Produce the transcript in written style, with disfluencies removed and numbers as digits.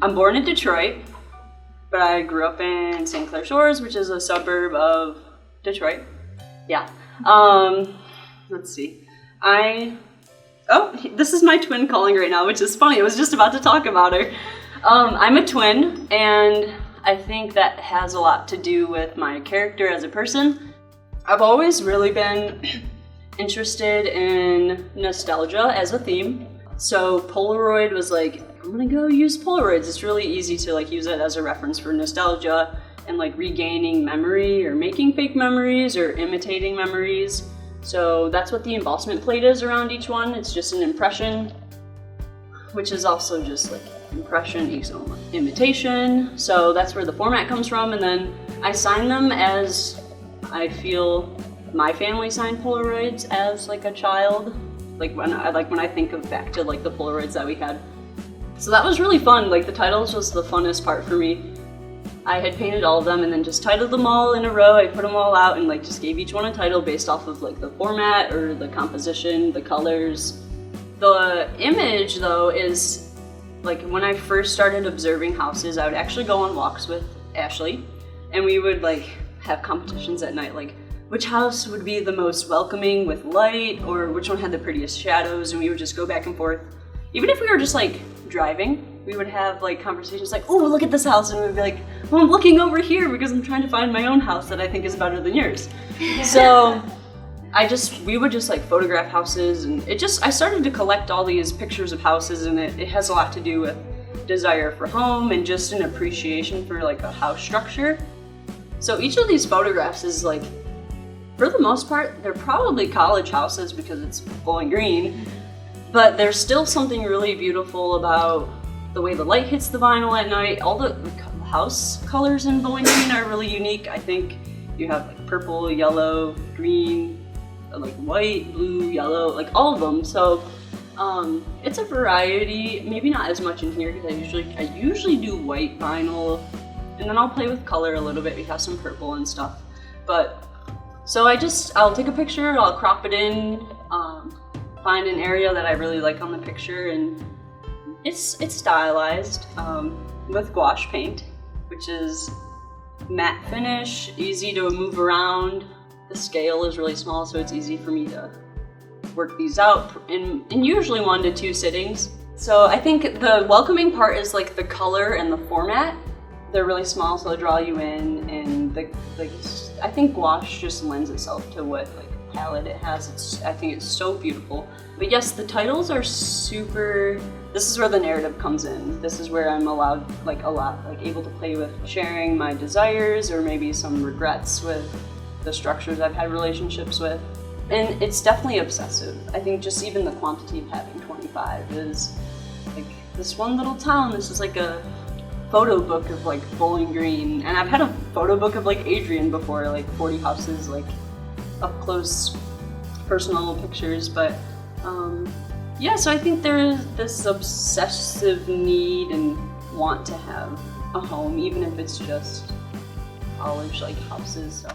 I'm born in Detroit, but I grew up in St. Clair Shores, which is a suburb of Detroit. Yeah. Let's see. This is my twin calling right now, which is funny. I was just about to talk about her. I'm a twin, and I think that has a lot to do with my character as a person. I've always really been interested in nostalgia as a theme. So Polaroid was like, I'm gonna go use Polaroids. It's really easy to like use it as a reference for nostalgia and like regaining memory or making fake memories or imitating memories. So that's what the embossment plate is around each one. It's just an impression, which is also just like impression equals imitation. So that's where the format comes from. And then I sign them as I feel my family signed Polaroids as like a child. Like when I think of back to like the Polaroids that we had. So that was really fun. Like the titles was the funnest part for me. I had painted all of them and then just titled them all in a row. I put them all out and like just gave each one a title based off of like the format or the composition, the colors. The image though is like when I first started observing houses, I would actually go on walks with Ashley and we would like have competitions at night, like which house would be the most welcoming with light or which one had the prettiest shadows, and we would just go back and forth. Even if we were just like driving, we would have like conversations like, oh, look at this house, and we'd be like, well, I'm looking over here because I'm trying to find my own house that I think is better than yours. So we would just like photograph houses, and I started to collect all these pictures of houses, and it has a lot to do with desire for home and just an appreciation for like a house structure. So each of these photographs is like, for the most part, they're probably college houses because it's Bowling Green, but there's still something really beautiful about the way the light hits the vinyl at night. All the house colors in Bowling Green are really unique. I think you have like purple, yellow, green, like white, blue, yellow, like all of them. So it's a variety, maybe not as much in here because I usually do white vinyl, and then I'll play with color a little bit. We have some purple and stuff. But so I'll take a picture, I'll crop it in, find an area that I really like on the picture, and it's stylized with gouache paint, which is matte finish, easy to move around. The scale is really small, so it's easy for me to work these out in usually 1 to 2 sittings. So I think the welcoming part is like the color and the format. They're really small, so they draw you in, and I think gouache just lends itself to what like palette it has. I think it's so beautiful. But yes, the titles are super. This is where the narrative comes in. This is where I'm able to play with sharing my desires or maybe some regrets with the structures I've had relationships with. And it's definitely obsessive. I think just even the quantity of having 25 is like this one little town. This is like a photo book of like Bowling Green, and I've had a photo book of like Adrian before, like 40 houses, like up close personal pictures. But yeah, so I think there is this obsessive need and want to have a home, even if it's just college like houses. So.